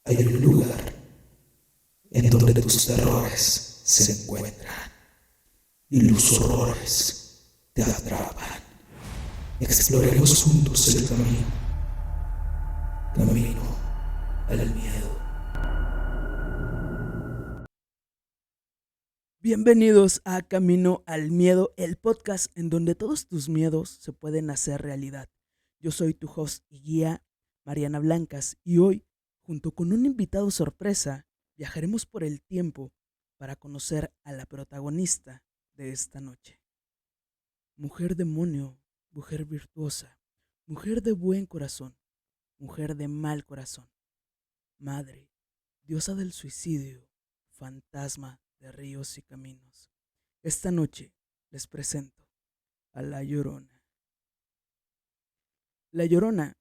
hay un lugar en donde tus terrores se encuentran y los horrores te atrapan. Exploremos juntos el camino al miedo. Bienvenidos a Camino al Miedo, el podcast en donde todos tus miedos se pueden hacer realidad. Yo soy tu host y guía, Mariana Blancas, y hoy, junto con un invitado sorpresa, viajaremos por el tiempo para conocer a la protagonista de esta noche. Mujer demonio, mujer virtuosa, mujer de buen corazón, mujer de mal corazón, madre, diosa del suicidio, fantasma de ríos y caminos. Esta noche les presento a La Llorona. La Llorona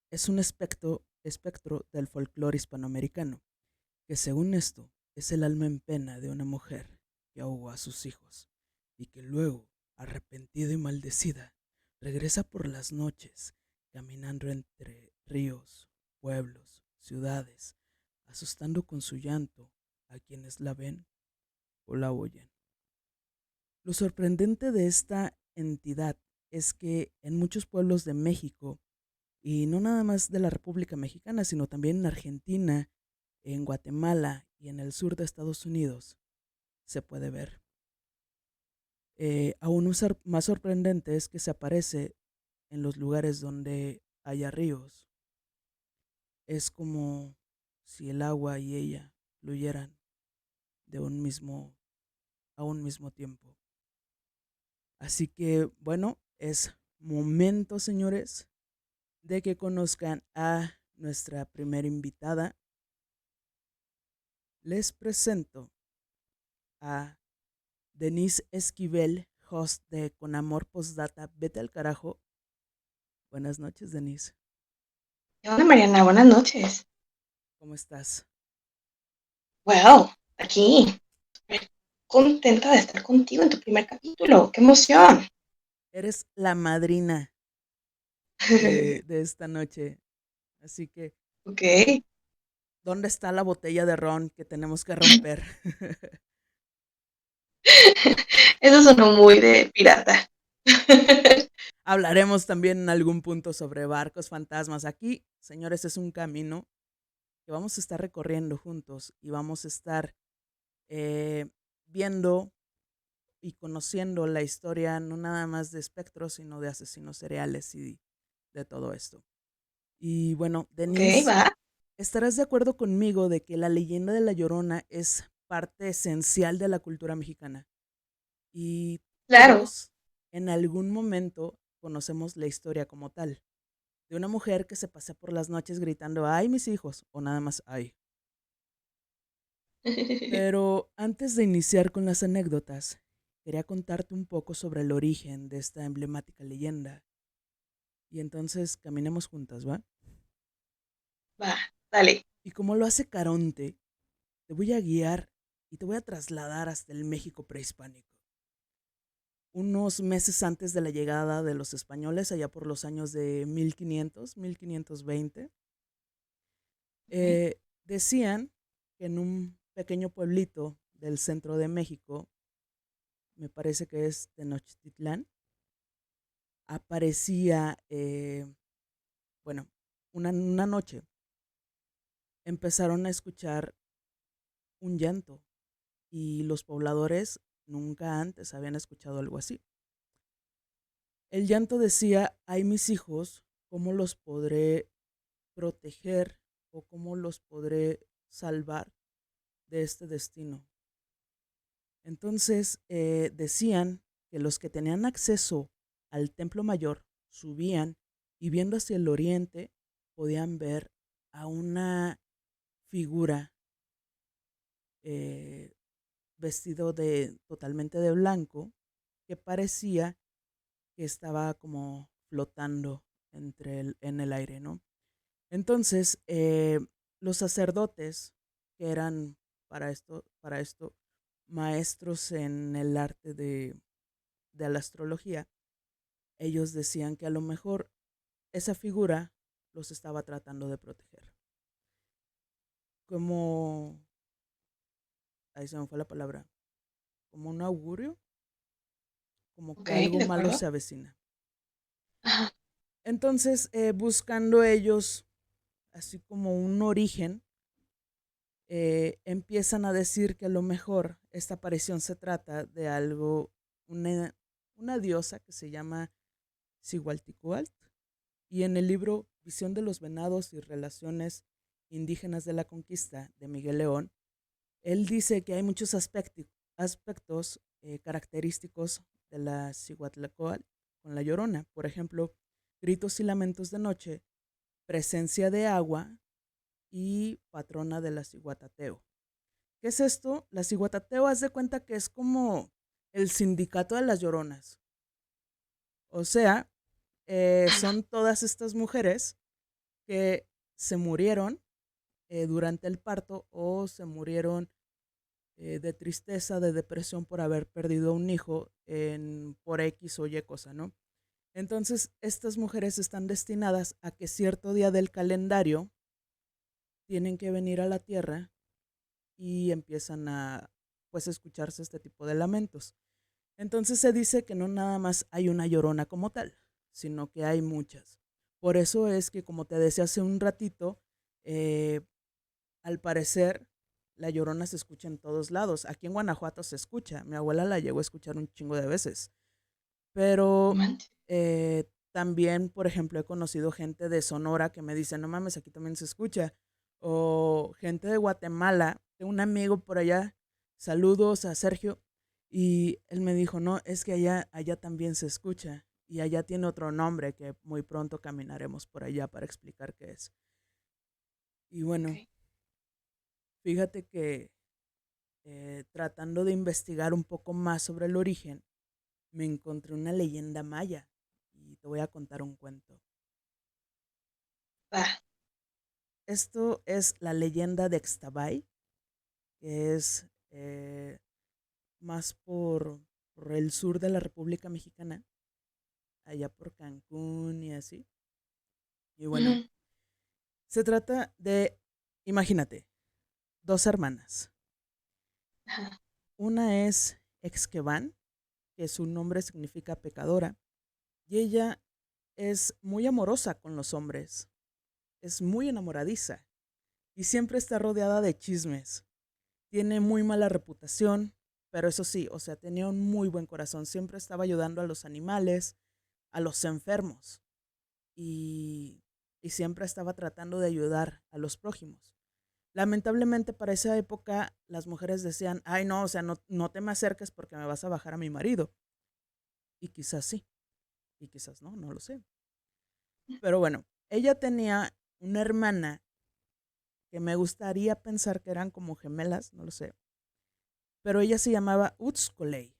es un espectro del folclore hispanoamericano, que según esto es el alma en pena de una mujer que ahogó a sus hijos y que luego, arrepentida y maldecida, regresa por las noches caminando entre ríos, pueblos, ciudades, asustando con su llanto a quienes la ven o la oyen. Lo sorprendente de esta entidad es que en muchos pueblos de México, y no nada más de la República Mexicana, sino también en Argentina, en Guatemala y en el sur de Estados Unidos, se puede ver. Aún más sorprendente es que se aparece en los lugares donde haya ríos. Es como si el agua y ella fluyeran de a un mismo tiempo. Así que, bueno, es momento, señores, de que conozcan a nuestra primera invitada. Les presento a Denise Esquivel, host de Con Amor Postdata. Vete al carajo. Buenas noches, Denise. Hola Mariana, buenas noches. ¿Cómo estás? Wow, aquí, súper contenta de estar contigo en tu primer capítulo. ¡Qué emoción! Eres la madrina de esta noche. Así que, Ok, ¿dónde está la botella de ron que tenemos que romper? eso sonó muy de pirata. Hablaremos también en algún punto sobre barcos fantasmas. Aquí, señores, es un camino que vamos a estar recorriendo juntos y vamos a estar eh, viendo y conociendo la historia no nada más de espectros, sino de asesinos seriales y de todo esto. Y bueno, Ok, Denise, va, estarás de acuerdo conmigo de que la leyenda de La Llorona es parte esencial de la cultura mexicana. Y claro. todos en algún momento conocemos la historia como tal, de una mujer que se pasea por las noches gritando, ay, mis hijos, o nada más, ay. Pero antes de iniciar con las anécdotas, quería contarte un poco sobre el origen de esta emblemática leyenda. Y entonces caminemos juntas, ¿va? Va, dale. Y como lo hace Caronte, te voy a guiar y te voy a trasladar hasta el México prehispánico. Unos meses antes de la llegada de los españoles, allá por los años de 1500, 1520, Ok, decían que en un pequeño pueblito del centro de México, me parece que es Tenochtitlán, aparecía, bueno, una noche empezaron a escuchar un llanto y los pobladores nunca antes habían escuchado algo así. El llanto decía, ay mis hijos, ¿cómo los podré proteger o cómo los podré salvar de este destino? Entonces decían que los que tenían acceso al templo mayor subían y viendo hacia el oriente podían ver a una figura eh, vestido totalmente de blanco que parecía que estaba como flotando en el aire, ¿no? Entonces, los sacerdotes, que eran para esto, maestros en el arte de la astrología, ellos decían que a lo mejor esa figura los estaba tratando de proteger. como, ahí se me fue la palabra, como un augurio, como Ok, que algo de malo acuerdo. se avecina. Ajá. Entonces, buscando ellos así como un origen, empiezan a decir que a lo mejor esta aparición se trata de algo, una, una diosa que se llama Cihualticualt, y en el libro Visión de los Venados y Relaciones Indígenas de la Conquista de Miguel León, él dice que hay muchos aspectos característicos de la Cihuatlacoatl con la Llorona. Por ejemplo, gritos y lamentos de noche, presencia de agua y patrona de la Cihuatateo. ¿Qué es esto? La Cihuatateo, haz de cuenta que es como el sindicato de las Lloronas. O sea, son todas estas mujeres que se murieron durante el parto o se murieron de tristeza, de depresión por haber perdido un hijo por X o Y cosa, ¿no? Entonces, estas mujeres están destinadas a que cierto día del calendario tienen que venir a la tierra y empiezan a, pues, escucharse este tipo de lamentos. Entonces se dice que no nada más hay una llorona como tal, sino que hay muchas. Por eso es que, como te decía hace un ratito, eh, al parecer la llorona se escucha en todos lados. Aquí en Guanajuato se escucha. Mi abuela la llegó a escuchar un chingo de veces. No Pero manches. también, por ejemplo, he conocido gente de Sonora que me dice, no mames, aquí también se escucha. O gente de Guatemala, tengo un amigo por allá, saludos a Sergio, y él me dijo, no, es que allá también se escucha. Y allá tiene otro nombre que muy pronto caminaremos por allá para explicar qué es. Y Ok. bueno, fíjate que tratando de investigar un poco más sobre el origen, me encontré una leyenda maya y te voy a contar un cuento. Va. Esto es la leyenda de Xtabay, que es más por el sur de la República Mexicana, allá por Cancún y así. Y bueno, Ujú. se trata de, imagínate, dos hermanas. Ajá. Una es Exqueban, que su nombre significa pecadora, y ella es muy amorosa con los hombres, es muy enamoradiza y siempre está rodeada de chismes. Tiene muy mala reputación, pero eso sí, o sea, tenía un muy buen corazón, siempre estaba ayudando a los animales, a los enfermos y, y siempre estaba tratando de ayudar a los prójimos. Lamentablemente para esa época las mujeres decían, ay no, o sea, no te me acerques porque me vas a bajar a mi marido. Y quizás sí, y quizás no, no lo sé. Pero bueno, ella tenía una hermana que me gustaría pensar que eran como gemelas, no lo sé, pero ella se llamaba Utskolei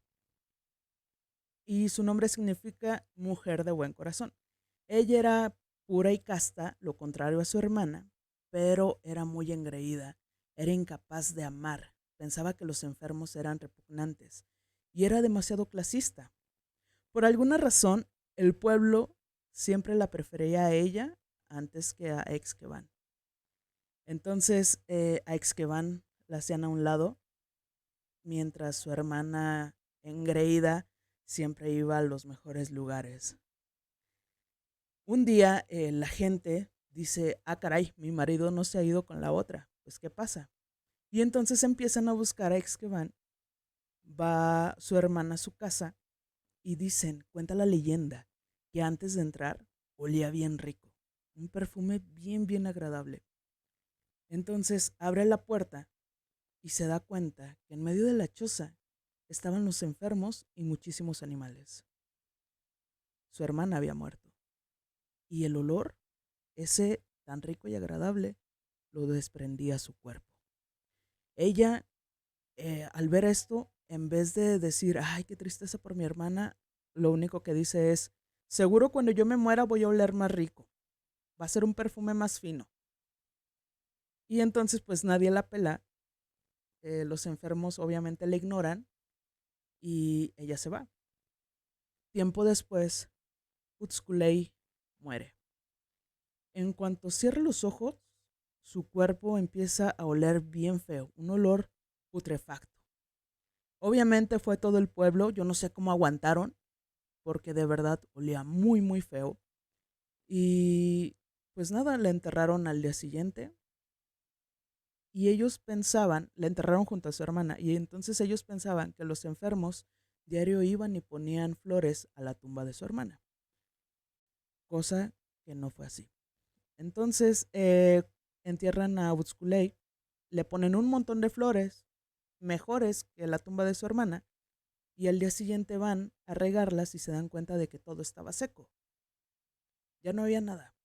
y su nombre significa mujer de buen corazón. Ella era pura y casta, lo contrario a su hermana, pero era muy engreída, era incapaz de amar, pensaba que los enfermos eran repugnantes y era demasiado clasista. Por alguna razón, el pueblo siempre la prefería a ella antes que a Exqueban. Entonces, a Exqueban la hacían a un lado, mientras su hermana engreída siempre iba a los mejores lugares. Un día la gente dice, ah caray, mi marido no se ha ido con la otra, pues ¿qué pasa? Y entonces empiezan a buscar a Exqueban, va su hermana a su casa y dicen, cuenta la leyenda, que antes de entrar olía bien rico, un perfume bien, bien agradable. Entonces abre la puerta y se da cuenta que en medio de la choza estaban los enfermos y muchísimos animales. Su hermana había muerto y el olor, ese tan rico y agradable, lo desprendía su cuerpo. Ella, al ver esto, en vez de decir, ay, qué tristeza por mi hermana, lo único que dice es, seguro cuando yo me muera voy a oler más rico, va a ser un perfume más fino. Y entonces pues nadie la pela, los enfermos obviamente la ignoran y ella se va. Tiempo después, Utskulei muere. En cuanto cierra los ojos, su cuerpo empieza a oler bien feo, un olor putrefacto. Obviamente fue todo el pueblo, yo no sé cómo aguantaron, porque de verdad olía muy, muy feo. Y pues nada, la enterraron al día siguiente y ellos pensaban, la enterraron junto a su hermana, y entonces ellos pensaban que los enfermos diario iban y ponían flores a la tumba de su hermana, cosa que no fue así. Entonces entierran a Utskulei, le ponen un montón de flores, mejores que la tumba de su hermana, y al día siguiente van a regarlas y se dan cuenta de que todo estaba seco. Ya no había nada,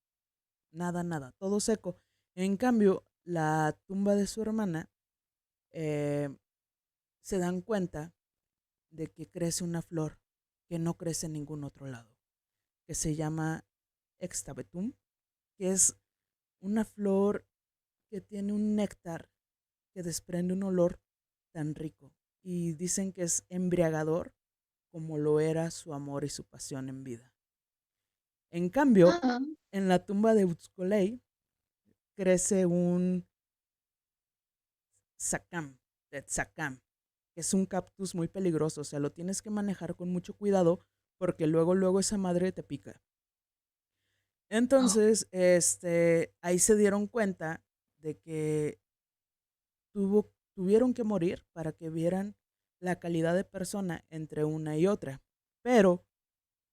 nada, nada, todo seco. En cambio, la tumba de su hermana, eh, se dan cuenta de que crece una flor que no crece en ningún otro lado, que se llama Extabetum, que es una flor que tiene un néctar que desprende un olor tan rico. Y dicen que es embriagador como lo era su amor y su pasión en vida. En cambio, Ah, en la tumba de Utskolei crece un zacam, tzakam, que es un cactus muy peligroso, o sea, lo tienes que manejar con mucho cuidado porque luego esa madre te pica. oh, Entonces, ahí se dieron cuenta de que tuvieron que morir para que vieran la calidad de persona entre una y otra. Pero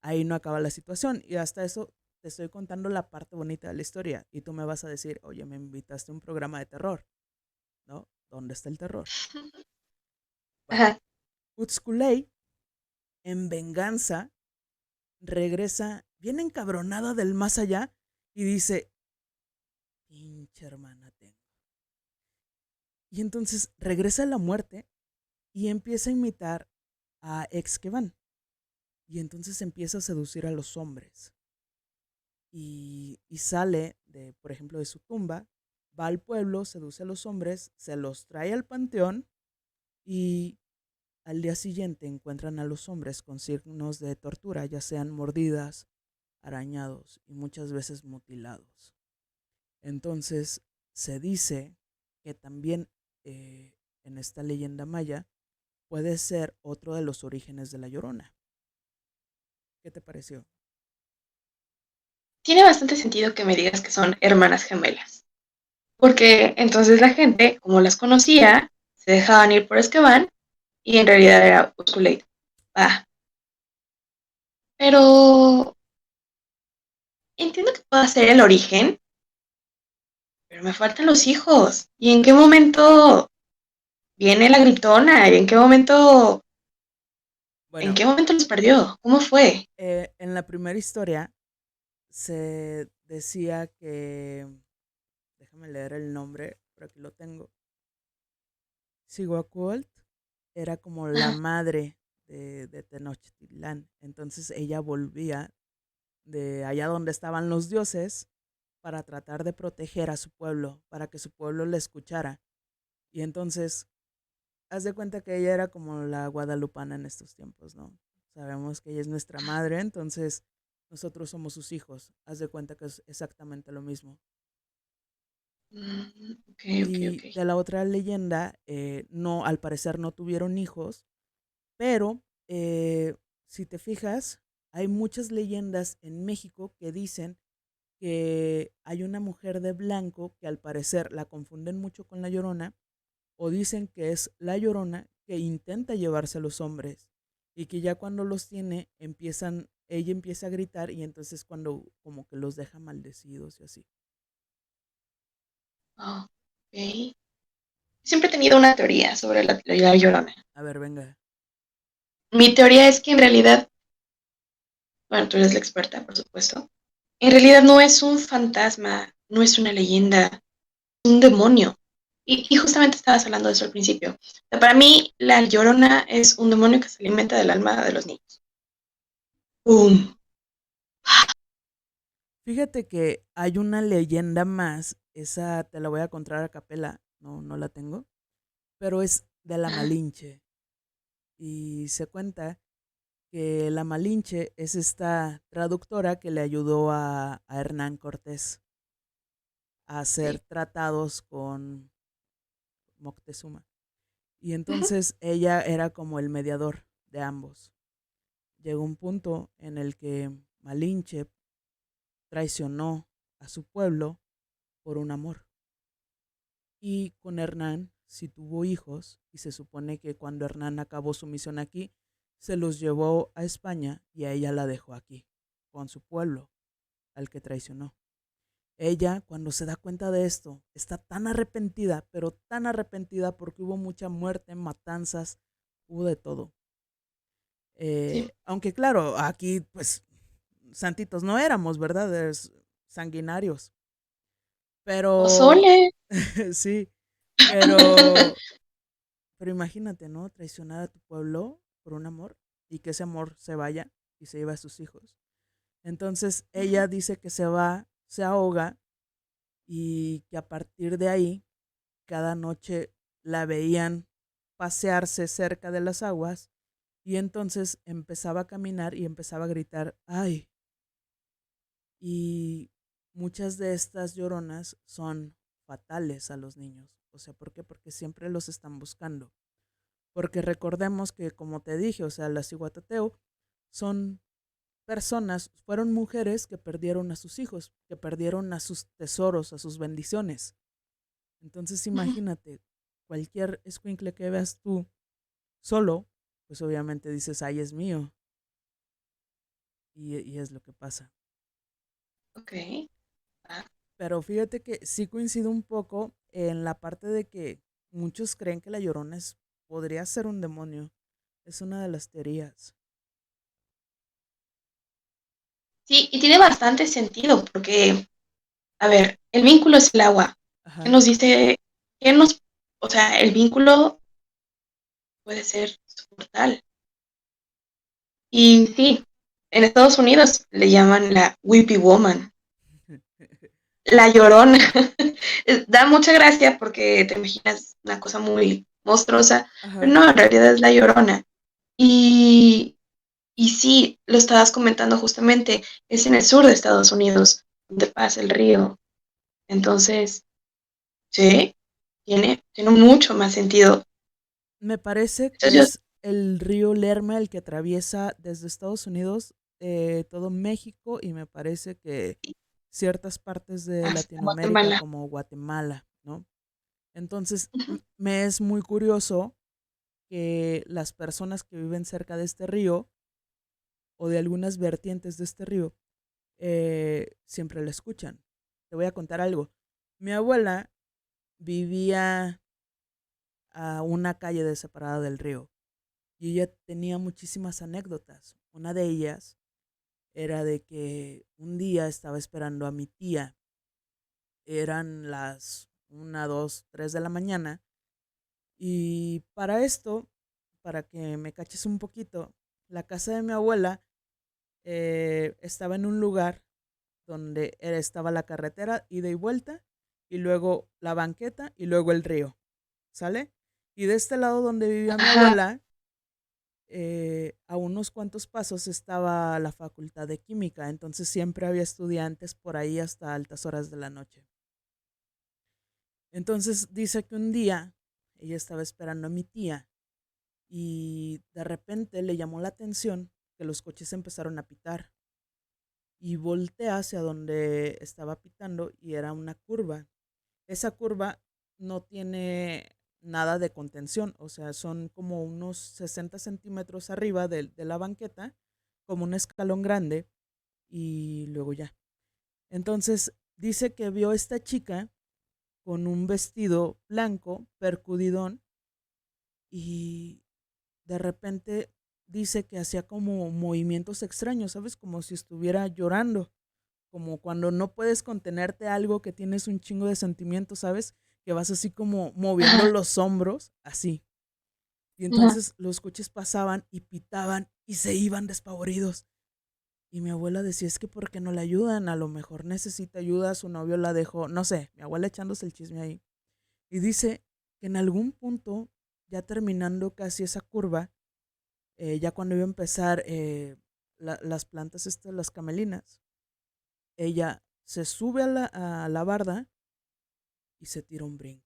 ahí no acaba la situación y hasta eso te estoy contando la parte bonita de la historia y tú me vas a decir, oye, me invitaste a un programa de terror, ¿no? ¿Dónde está el terror? Bueno, ajá. Utskulei, en venganza, regresa bien encabronada del más allá y dice, pinche hermana tengo. Y entonces regresa a la muerte y empieza a imitar a Exkeban. Y entonces empieza a seducir a los hombres. Y sale, por ejemplo, de su tumba, va al pueblo, seduce a los hombres, se los trae al panteón y al día siguiente encuentran a los hombres con signos de tortura, ya sean mordidas, arañados y muchas veces mutilados. Entonces se dice que también, en esta leyenda maya puede ser otro de los orígenes de la Llorona. ¿Qué te pareció? Tiene bastante sentido que me digas que son hermanas gemelas. Porque entonces la gente, como las conocía, se dejaban ir por Esqueban y en realidad era Utskulade. Ah, pero entiendo que pueda ser el origen, pero me faltan los hijos. ¿Y en qué momento viene la gritona? ¿Y en Bueno, qué momento los perdió? ¿Cómo fue? en la primera historia se decía que, déjame leer el nombre, por aquí lo tengo, Siguacolt era como la Ah, madre de Tenochtitlán. Entonces ella volvía de allá donde estaban los dioses para tratar de proteger a su pueblo, para que su pueblo le escuchara. Y entonces, haz de cuenta que ella era como la guadalupana en estos tiempos, ¿no? Sabemos que ella es nuestra madre, entonces nosotros somos sus hijos. Haz de cuenta que es exactamente lo mismo. ok, ok, ok. Y de la otra leyenda, no, al parecer no tuvieron hijos, pero si te fijas, hay muchas leyendas en México que dicen que hay una mujer de blanco que al parecer la confunden mucho con la Llorona, o dicen que es la Llorona que intenta llevarse a los hombres y que ya cuando los tiene ella empieza a gritar y entonces cuando como que los deja maldecidos y así. Oh, ok. Siempre he tenido una teoría sobre la Llorona. A ver, venga. Mi teoría es que en realidad, bueno, tú eres la experta, por supuesto, en realidad no es un fantasma, no es una leyenda, es un demonio. Y justamente estabas hablando de eso al principio. O sea, para mí, la Llorona es un demonio que se alimenta del alma de los niños. ¡Pum! Fíjate que hay una leyenda más, esa te la voy a contar a capela, no, no la tengo, pero es de la Ah, Malinche. Y se cuenta que la Malinche es esta traductora que le ayudó a Hernán Cortés. a hacer Sí. tratados con Moctezuma. Y Ujú. entonces ella era como el mediador de ambos. Llegó un punto en el que Malinche traicionó a su pueblo por un amor. Y con Hernán sí tuvo hijos y se supone que cuando Hernán acabó su misión aquí, se los llevó a España y a ella la dejó aquí, con su pueblo, al que traicionó. Ella, cuando se da cuenta de esto, está tan arrepentida, pero tan arrepentida porque hubo mucha muerte, matanzas, hubo de todo. Sí. Aunque claro, aquí pues santitos no éramos, ¿verdad? Sanguinarios. Pero Pozole. sí, pero, pero imagínate, ¿no? Traicionar a tu pueblo por un amor y que ese amor se vaya y se lleve a sus hijos. Entonces Ujú. ella dice que se va, se ahoga y que a partir de ahí cada noche la veían pasearse cerca de las aguas y entonces empezaba a caminar y empezaba a gritar, ay, y muchas de estas lloronas son fatales a los niños. O sea, ¿por qué? Porque siempre los están buscando. Porque recordemos que, como te dije, o sea, las Iguatateo son personas, fueron mujeres que perdieron a sus hijos, que perdieron a sus tesoros, a sus bendiciones. Entonces Ujú. imagínate, cualquier escuincle que veas tú solo, pues obviamente dices, ay, es mío. Y es lo que pasa. Ok. Ah, Pero fíjate que sí coincido un poco en la parte de que muchos creen que la Llorona podría ser un demonio. Es una de las teorías. sí, y tiene bastante sentido porque, a ver, el vínculo es el agua. ¿Qué Ajá, nos dice? ¿Qué nos, o sea, el vínculo puede ser soportal? Y sí, en Estados Unidos le llaman la Weepy Woman, la llorona. Da mucha gracia porque te imaginas una cosa muy monstruosa, pero ajá. no, en realidad es la llorona. Y, y sí, lo estabas comentando justamente, es en el sur de Estados Unidos, donde pasa el río. Entonces, sí, tiene mucho más sentido. Me parece que Entonces, es el río Lerma el que atraviesa desde Estados Unidos todo México y me parece que yo, ciertas partes de hasta Latinoamérica Guatemala. como Guatemala, ¿no? Entonces, me es muy curioso que las personas que viven cerca de este río o de algunas vertientes de este río siempre la escuchan. Te voy a contar algo. Mi abuela vivía a una calle de separada del río y ella tenía muchísimas anécdotas. Una de ellas era de que un día estaba esperando a mi tía. Eran las 1, 2, 3 de la mañana y para esto, para que me caches un poquito, la casa de mi abuela estaba en un lugar donde estaba la carretera ida y vuelta, y luego la banqueta y luego el río, ¿sale? Y de este lado donde vivía mi Ajá. abuela, a unos cuantos pasos estaba la facultad de química, entonces siempre había estudiantes por ahí hasta altas horas de la noche. Entonces dice que un día ella estaba esperando a mi tía y de repente le llamó la atención que los coches empezaron a pitar y voltea hacia donde estaba pitando y era una curva. Esa curva no tiene nada de contención, o sea, son como unos 60 centímetros arriba de la banqueta, como un escalón grande y luego ya. Entonces dice que vio a esta chica con un vestido blanco, percudidón, y de repente dice que hacía como movimientos extraños, ¿sabes? Como si estuviera llorando, como cuando no puedes contenerte algo que tienes un chingo de sentimientos, ¿sabes? Que vas así como moviendo Ajá. los hombros, así. Y Ajá. entonces los coches pasaban y pitaban y se iban despavoridos. Y mi abuela decía, es que ¿por qué no le ayudan? A lo mejor necesita ayuda, su novio la dejó, no sé, mi abuela echándose el chisme ahí. Y dice que en algún punto, ya terminando casi esa curva, ya cuando iba a empezar las plantas estas, las camelinas, ella se sube a la barda y se tira un brinco.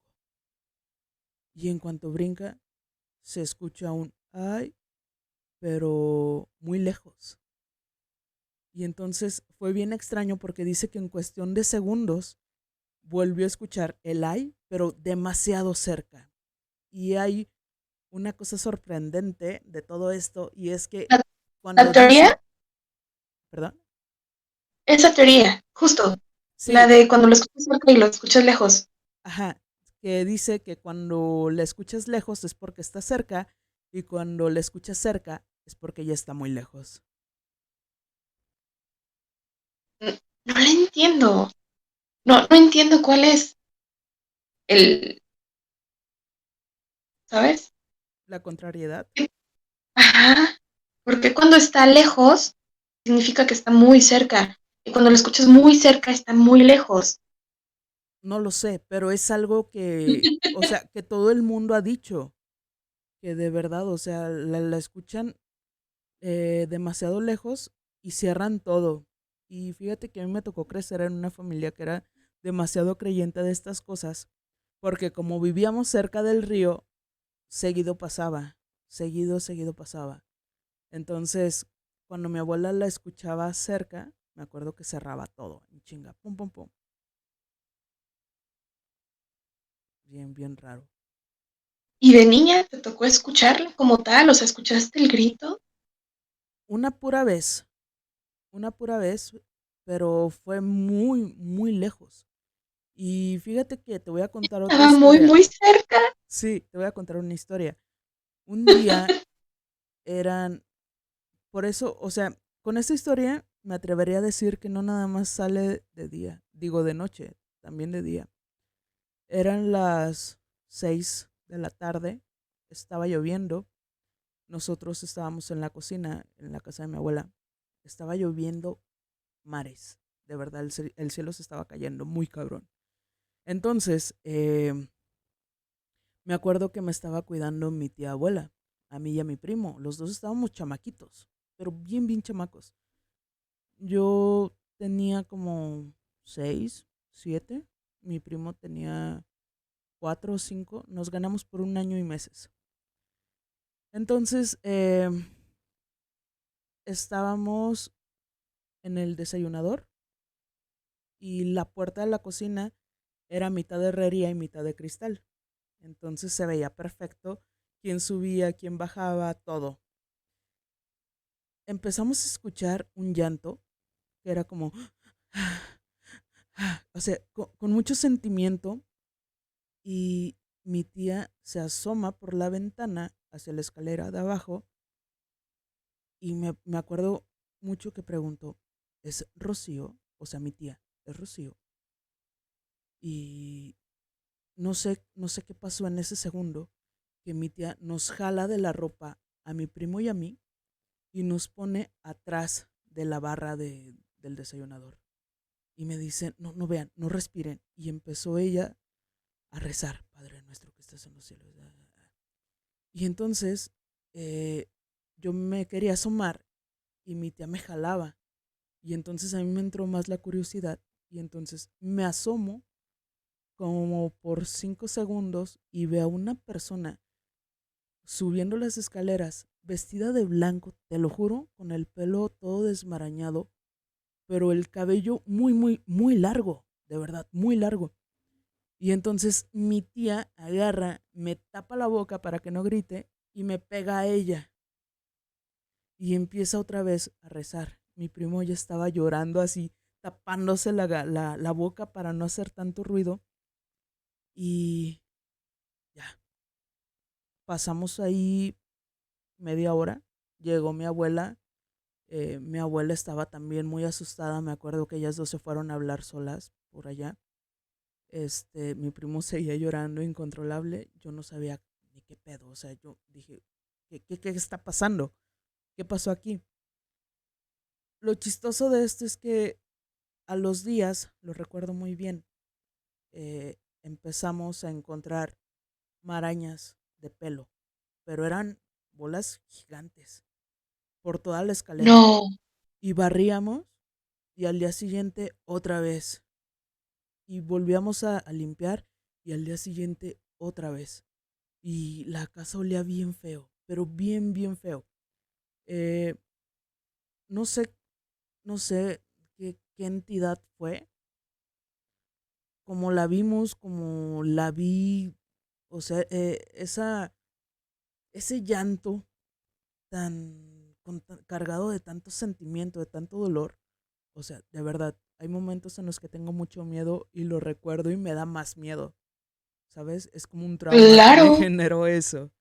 Y en cuanto brinca, se escucha un ay, pero muy lejos. Y entonces fue bien extraño porque dice que en cuestión de segundos volvió a escuchar el ay, pero demasiado cerca. Y hay una cosa sorprendente de todo esto y es que La, la cuando dice, teoría, perdón, esa teoría, justo, la sí, de cuando lo escuchas cerca y lo escuchas lejos. ajá, que dice que cuando la escuchas lejos es porque está cerca y cuando la escuchas cerca es porque ya está muy lejos. No la entiendo. No entiendo cuál es el, ¿sabes? La contrariedad, Ajá. Porque cuando está lejos, significa que está muy cerca. Y cuando lo escuchas muy cerca, está muy lejos. no lo sé, pero es algo que, o sea, que todo el mundo ha dicho, que de verdad, o sea, la escuchan demasiado lejos y cierran todo. Y fíjate que a mí me tocó crecer en una familia que era demasiado creyente de estas cosas, porque como vivíamos cerca del río, seguido pasaba, seguido pasaba. Entonces, cuando mi abuela la escuchaba cerca, me acuerdo que cerraba todo, en chinga, pum, pum, pum. Bien, bien raro. ¿Y de niña te tocó escucharla como tal? O sea, ¿escuchaste el grito? Una pura vez, una pura vez, pero fue muy, muy lejos. Y fíjate que te voy a contar otra Estaba muy, historia. muy cerca. Sí, te voy a contar una historia. Un día eran, por eso, o sea, con esta historia me atrevería a decir que no nada más sale de día, digo de noche, también de día. Eran las 6 de la tarde, estaba lloviendo, nosotros estábamos en la cocina, en la casa de mi abuela, estaba lloviendo mares, de verdad, el cielo se estaba cayendo muy cabrón. Entonces, me acuerdo que me estaba cuidando mi tía abuela, a mí y a mi primo. Los dos estábamos chamaquitos, pero bien, bien chamacos. Yo tenía como 6, 7. Mi primo tenía 4 o 5. Nos ganamos por 1 año y meses. Entonces, estábamos en el desayunador y la puerta de la cocina era mitad de herrería y mitad de cristal. Entonces se veía perfecto quién subía, quién bajaba, todo. Empezamos a escuchar un llanto que era como, o sea, con mucho sentimiento y mi tía se asoma por la ventana hacia la escalera de abajo y me acuerdo mucho que preguntó, ¿es Rocío? O sea, mi tía, ¿es Rocío? Y no sé qué pasó en ese segundo, que mi tía nos jala de la ropa a mi primo y a mí y nos pone atrás de la barra del desayunador. Y me dice, no, no vean, no respiren. Y empezó ella a rezar, Padre nuestro que estás en los cielos. Y entonces eh, yo me quería asomar y mi tía me jalaba. Y entonces a mí me entró más la curiosidad y entonces me asomo como por 5 segundos y veo a una persona subiendo las escaleras vestida de blanco, te lo juro, con el pelo todo desmarañado, pero el cabello muy, muy, muy largo, de verdad, muy largo. Y entonces mi tía agarra, me tapa la boca para que no grite y me pega a ella. Y empieza otra vez a rezar. Mi primo ya estaba llorando así, tapándose la boca para no hacer tanto ruido. Y ya, pasamos ahí media hora. Llegó mi abuela. Mi abuela estaba también muy asustada. Me acuerdo que ellas dos se fueron a hablar solas por allá. Mi primo seguía llorando incontrolable. Yo no sabía ni qué pedo. O sea, yo dije, ¿qué está pasando? ¿Qué pasó aquí? Lo chistoso de esto es que a los días, lo recuerdo muy bien, empezamos a encontrar marañas de pelo, pero eran bolas gigantes por toda la escalera. No. Y barríamos y al día siguiente otra vez. Y volvíamos a limpiar y al día siguiente otra vez. Y la casa olía bien feo, pero bien, bien feo. Eh, no sé, no sé qué entidad fue, como la vimos, como la vi, o sea, ese llanto cargado de tanto sentimiento, de tanto dolor. O sea, de verdad, hay momentos en los que tengo mucho miedo y lo recuerdo y me da más miedo, ¿sabes? Es como un trauma que me Claro, generó eso.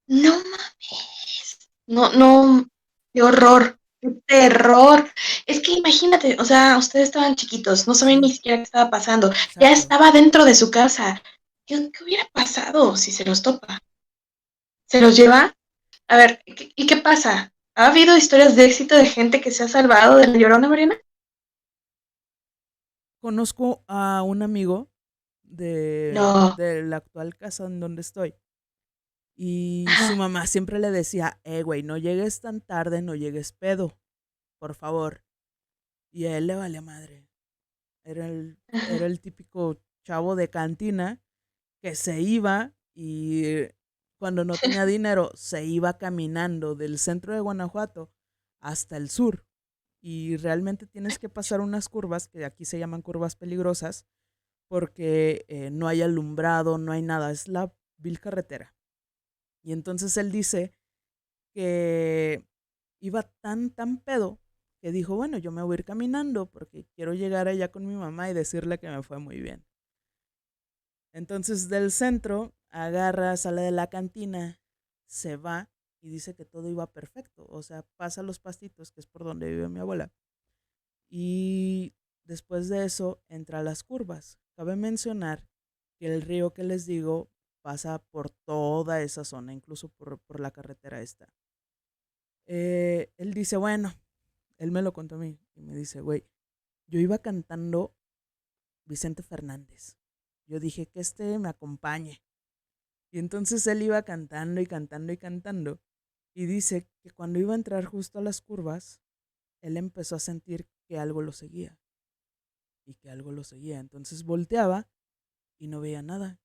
no mames. No, no, qué horror, qué terror. Es que imagínate, o sea, ustedes estaban chiquitos, no sabían ni Sí, siquiera qué estaba pasando. Ya exacto. estaba dentro de su casa. ¿Qué hubiera pasado si se los topa? ¿Se los lleva? A ver, ¿y qué pasa? ¿Ha habido historias de éxito de gente que se ha salvado de la Llorona, Mariana? Conozco a un amigo No. de la actual casa en donde estoy. Y su Ajá. mamá siempre le decía, güey, no llegues tan tarde, no llegues pedo, por favor. Y a él le valía madre. Era el típico chavo de cantina que se iba y cuando no tenía dinero se iba caminando del centro de Guanajuato hasta el sur. Y realmente tienes que pasar unas curvas, que aquí se llaman curvas peligrosas, porque no hay alumbrado, no hay nada, es la vil carretera. Y entonces él dice que iba tan pedo que dijo, bueno, yo me voy a ir caminando porque quiero llegar allá con mi mamá y decirle que me fue muy bien. Entonces del centro agarra, sale de la cantina, se va y dice que todo iba perfecto. O sea, pasa los pastitos, que es por donde vive mi abuela. Y después de eso entra a las curvas. Cabe mencionar que el río que les digo pasa por toda esa zona, incluso por la carretera esta. Él dice, bueno, él me lo contó a mí y me dice, güey, yo iba cantando Vicente Fernández. Yo dije que este me acompañe. Y entonces él iba cantando y cantando y cantando. Y dice que cuando iba a entrar justo a las curvas, él empezó a sentir que algo lo seguía. Y que algo lo seguía. Entonces volteaba y no veía nada.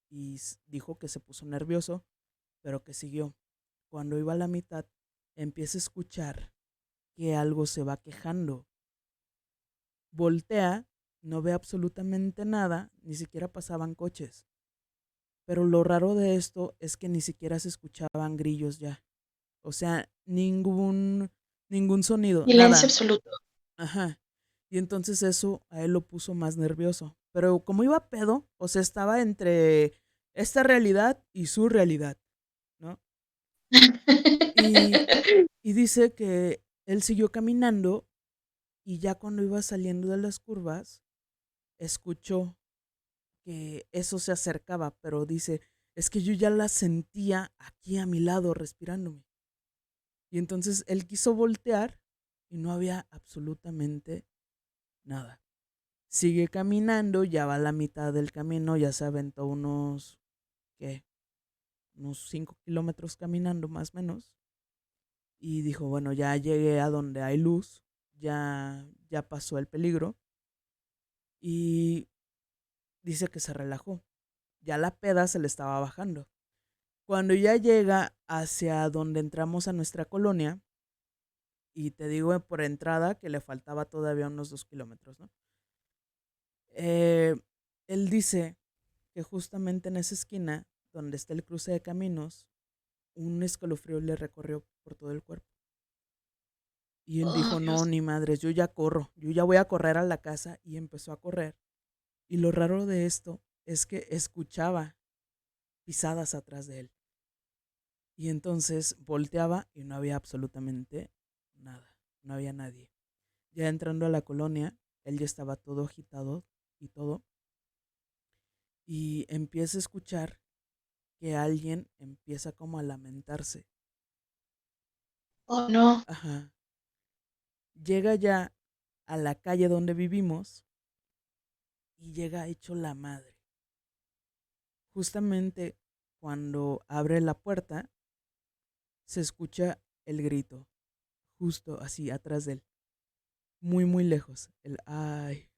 Y dijo que se puso nervioso, pero que siguió. Cuando iba a la mitad, empieza a escuchar que algo se va quejando. Voltea, no ve absolutamente nada, ni siquiera pasaban coches. Pero lo raro de esto es que ni siquiera se escuchaban grillos ya. O sea, ningún sonido, Silencio nada. absoluto. Ajá. Y entonces eso a él lo puso más nervioso. Pero como iba pedo, o sea, estaba entre esta realidad y su realidad, ¿no? Y, y dice que él siguió caminando y ya cuando iba saliendo de las curvas, escuchó que eso se acercaba, pero dice, es que yo ya la sentía aquí a mi lado respirándome. Y entonces él quiso voltear y no había absolutamente nada. Sigue caminando, ya va a la mitad del camino, ya se aventó ¿qué? Unos 5 kilómetros caminando más o menos. Y dijo, bueno, ya llegué a donde hay luz, ya pasó el peligro. Y dice que se relajó. Ya la peda se le estaba bajando. Cuando ya llega hacia donde entramos a nuestra colonia, y te digo por entrada que le faltaba todavía unos 2 kilómetros, ¿no? Eh, Él dice que justamente en esa esquina, donde está el cruce de caminos, un escalofrío le recorrió por todo el cuerpo. Y él Oh, dijo, no, Dios. ni madres, yo ya corro, yo ya voy a correr a la casa. Y empezó a correr. Y lo raro de esto es que escuchaba pisadas atrás de él. Y entonces volteaba y no había absolutamente nada, no había nadie. Ya entrando a la colonia, él ya estaba todo agitado y todo. Y empieza a escuchar que alguien empieza como a lamentarse. Oh, no. Ajá. Llega ya a la calle donde vivimos y llega hecho la madre. Justamente cuando abre la puerta, se escucha el grito, justo así atrás de él, muy, muy lejos. El ay.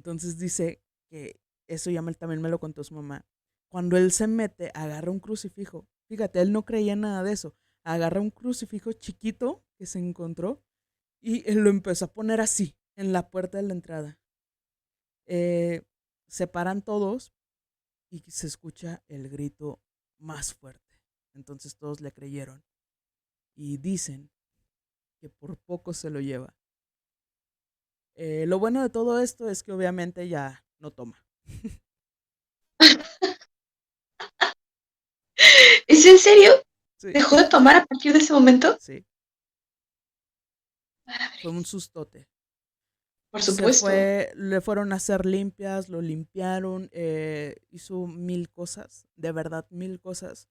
Entonces dice que eso también me lo contó su mamá. Cuando él se mete, agarra un crucifijo. Fíjate, él no creía nada de eso. Agarra un crucifijo chiquito que se encontró y él lo empezó a poner así, en la puerta de la entrada. Eh, Se paran todos y se escucha el grito más fuerte. Entonces todos le creyeron y dicen que por poco se lo lleva. Lo bueno de todo esto es que obviamente ya no toma. ¿Es en serio? Sí, ¿Dejó de tomar a partir de ese momento? sí, fue un Madres, sustote. por Se supuesto. fue, le fueron a hacer limpias, lo limpiaron, hizo mil cosas, de verdad mil cosas,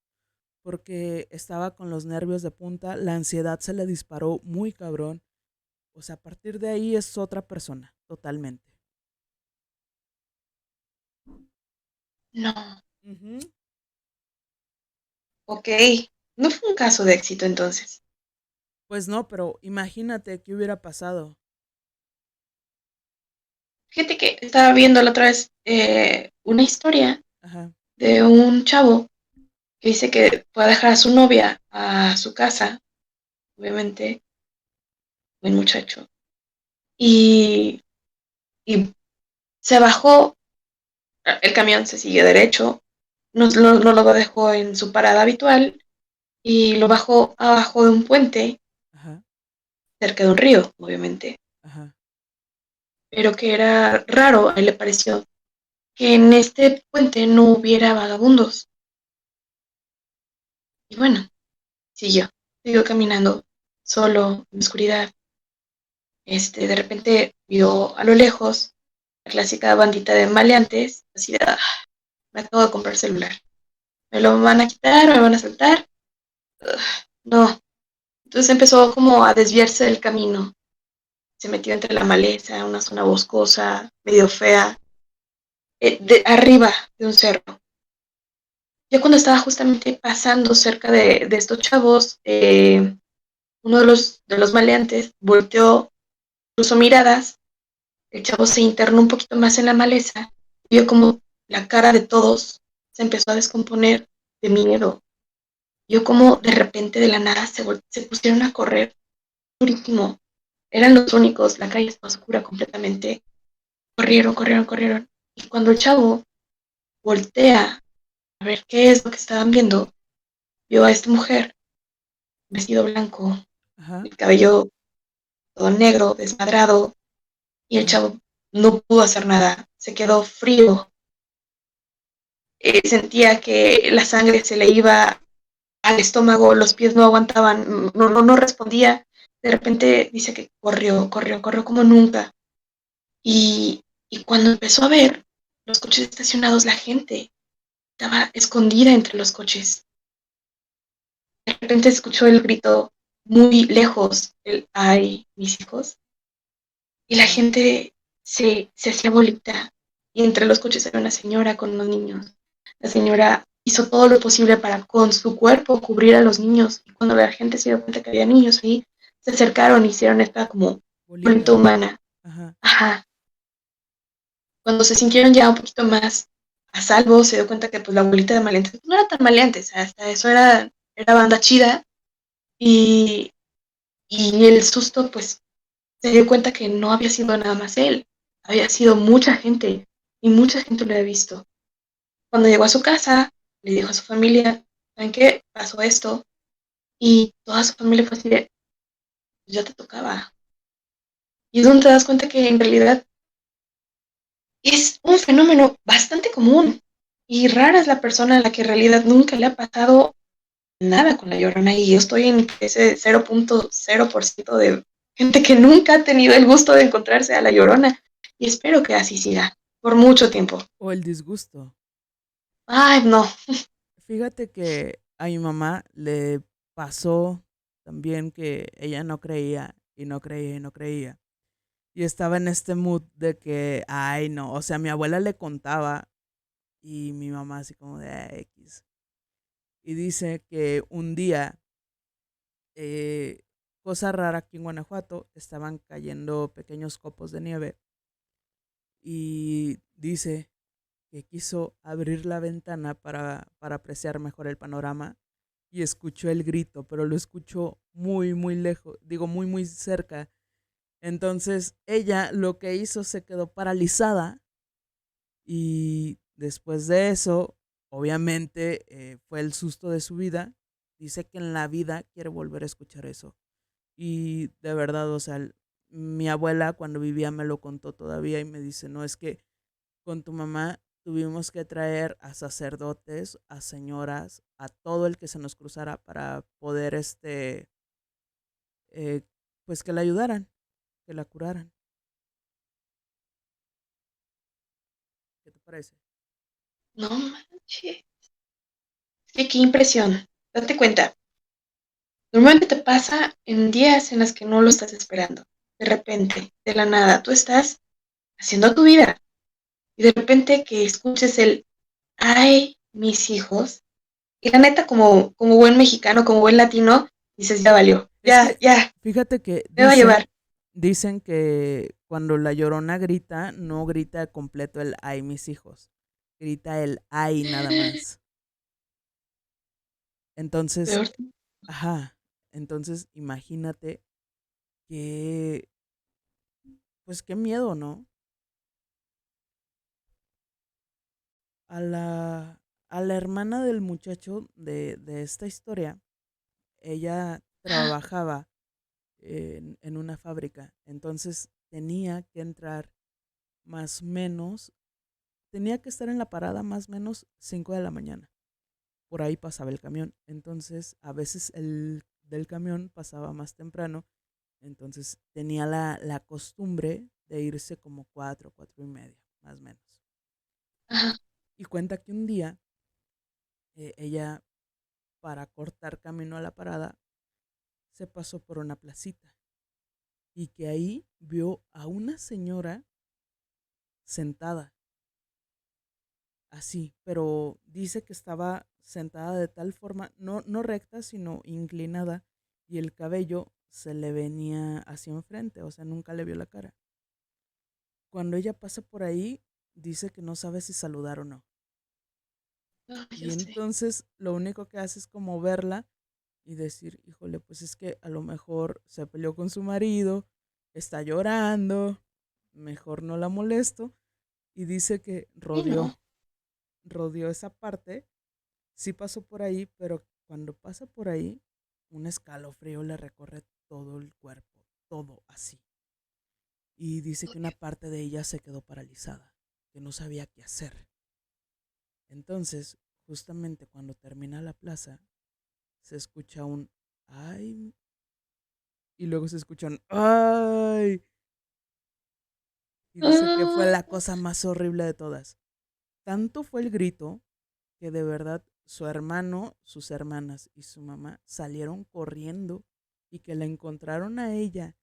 porque estaba con los nervios de punta, la ansiedad se le disparó muy cabrón. O sea, a partir de ahí es otra persona, totalmente. No. Ujú. Ok. No fue un caso de éxito entonces. Pues no, pero imagínate qué hubiera pasado. Fíjate que estaba viendo la otra vez una historia Ajá, de un chavo que dice que fue a dejar a su novia a su casa, obviamente, buen muchacho, y, y se bajó, el camión se siguió derecho, no lo dejó en su parada habitual y lo bajó abajo de un puente ajá, cerca de un río, obviamente, ajá, pero que era raro, a él le pareció que en este puente no hubiera vagabundos. Y bueno, siguió caminando solo en la oscuridad. De repente vio a lo lejos la clásica bandita de maleantes, así de, me acabo de comprar celular. ¿Me lo van a quitar? ¿Me van a saltar? No. Entonces empezó como a desviarse del camino. Se metió entre la maleza, una zona boscosa, medio fea, arriba de un cerro. Ya cuando estaba justamente pasando cerca de estos chavos, uno de los maleantes volteó, puso miradas. El chavo se internó un poquito más en la maleza, vio como la cara de todos se empezó a descomponer de miedo. Vio como de repente de la nada se pusieron a correr durísimo. Eran los únicos, la calle estaba oscura completamente. Corrieron. Y cuando el chavo voltea a ver qué es lo que estaban viendo, vio a esta mujer, vestido blanco, ajá, el cabello todo negro, desmadrado, y el ajá, chavo no pudo hacer nada, se quedó frío, sentía que la sangre se le iba al estómago, los pies no aguantaban, no respondía. De repente dice que corrió como nunca. Y cuando empezó a ver los coches estacionados, la gente estaba escondida entre los coches. De repente escuchó el grito muy lejos, el ay, mis hijos, y la ajá. gente se hacía bolita. Y entre los coches había una señora con unos niños. La señora hizo todo lo posible para con su cuerpo cubrir a los niños. Y cuando la gente se dio cuenta que había niños ahí, se acercaron y hicieron esta como bolita Bolita. humana. Ajá, Ajá. Cuando se sintieron ya un poquito más a salvo, se dio cuenta que pues la bolita de maleantes no era tan maleante, o sea, hasta eso era banda chida. Y, y el susto, pues, se dio cuenta que no había sido nada más él, había sido mucha gente y mucha gente lo había visto. Cuando llegó a su casa, le dijo a su familia, ¿saben qué? Pasó esto. Y toda su familia fue así de, ya te tocaba. Y es donde te das cuenta que en realidad es un fenómeno bastante común. Y rara es la persona a la que en realidad nunca le ha pasado nada con la Llorona. Y yo estoy en ese 0.0% de gente que nunca ha tenido el gusto de encontrarse a la Llorona. Y espero que así siga por mucho tiempo. o el disgusto. Ay, no. Fíjate que a mi mamá le pasó también que ella no creía y no creía y no creía. Y estaba en este mood de que, ay, no, o sea, mi abuela le contaba y mi mamá así como de X. Y dice que un día, eh, cosa rara aquí en Guanajuato, estaban cayendo pequeños copos de nieve y dice que quiso abrir la ventana para apreciar mejor el panorama y escuchó el grito, pero lo escuchó muy, muy lejos, digo, muy, muy cerca. Entonces ella lo que hizo se quedó paralizada y después de eso, obviamente fue el susto de su vida. Dice que en la vida quiere volver a escuchar eso. Y de verdad, o sea, mi abuela cuando vivía me lo contó todavía y me dice, no, es que con tu mamá tuvimos que traer a sacerdotes, a señoras, a todo el que se nos cruzara para poder, eh, pues que la ayudaran, que la curaran. ¿Qué te parece? No manches. Sí, qué impresión. Date cuenta. Normalmente te pasa en días en los que no lo estás esperando. De repente, de la nada, tú estás haciendo tu vida. Y de repente que escuches el, ay, mis hijos. Y la neta, como buen mexicano, como buen latino, dices, ya valió. Es Ya, que ya, fíjate que me va a llevar. dicen que cuando la Llorona grita, no grita completo el ay, mis hijos. Grita el ay nada más. Entonces, Peor. ajá, entonces imagínate que, pues qué miedo, ¿no? A a la hermana del muchacho de esta historia, ella trabajaba en una fábrica, entonces tenía que entrar más o menos, tenía que estar en la parada más o menos 5 de la mañana. Por ahí pasaba el camión, entonces a veces el del camión pasaba más temprano, entonces tenía la costumbre de irse como 4, 4:30, más o menos. Ajá. Y cuenta que un día ella, para cortar camino a la parada, se pasó por una placita y que ahí vio a una señora sentada, así, pero dice que estaba sentada de tal forma, no, no recta, sino inclinada, y el cabello se le venía hacia enfrente, o sea, nunca le vio la cara. Cuando ella pasa por ahí, dice que no sabe si saludar o no. No, yo Y sé. entonces lo único que hace es como verla y decir, híjole, pues es que a lo mejor se peleó con su marido, está llorando, mejor no la molesto. Y dice que Sí, no. rodeó esa parte, sí pasó por ahí, pero cuando pasa por ahí, un escalofrío le recorre todo el cuerpo, todo así. Y dice que una parte de ella se quedó paralizada, que no sabía qué hacer. Entonces, justamente cuando termina la plaza, se escucha un ay, y luego se escuchan ay, y dice que fue Ah, la cosa más horrible de todas. Tanto fue el grito que de verdad su hermano, sus hermanas y su mamá salieron corriendo y que la encontraron a ella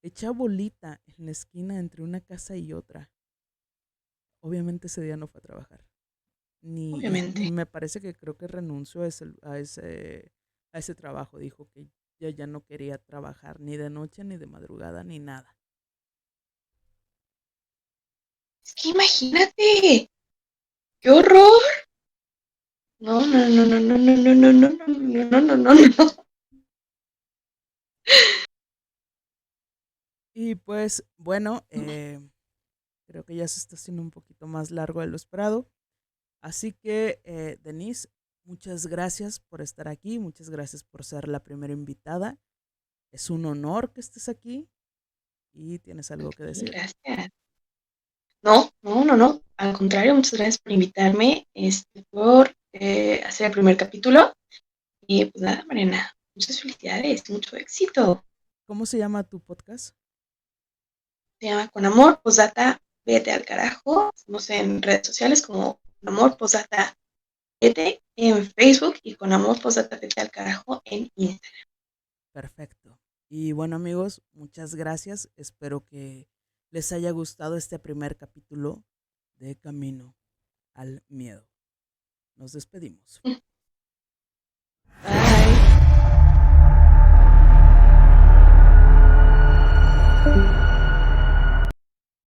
hecha bolita en la esquina entre una casa y otra. Obviamente ese día no fue a trabajar. Ni, y obviamente. me parece que creo que renunció a ese trabajo. Dijo que ya no quería trabajar ni de noche, ni de madrugada, ni nada. Es que imagínate. ¡Qué horror! No, no, no, no, no, no, no, no, no, no, no, no, no, no. Y pues bueno, creo que ya se está haciendo un poquito más largo de lo esperado. Así que, Denise, muchas gracias por estar aquí, muchas gracias por ser la primera invitada. Es un honor que estés aquí y tienes algo que decir. Gracias. No, no, no, no. Al contrario, muchas gracias por invitarme, por hacer el primer capítulo. Y pues nada, Mariana, muchas felicidades, mucho éxito. ¿Cómo se llama tu podcast? Se llama Con Amor, Posdata, Vete al carajo. Estamos en redes sociales como Con Amor, Posdata, Vete en Facebook y Con Amor, Posdata, Vete al carajo en Instagram. Perfecto. Y bueno, amigos, muchas gracias. Espero que les haya gustado este primer capítulo de Camino al Miedo. Nos despedimos.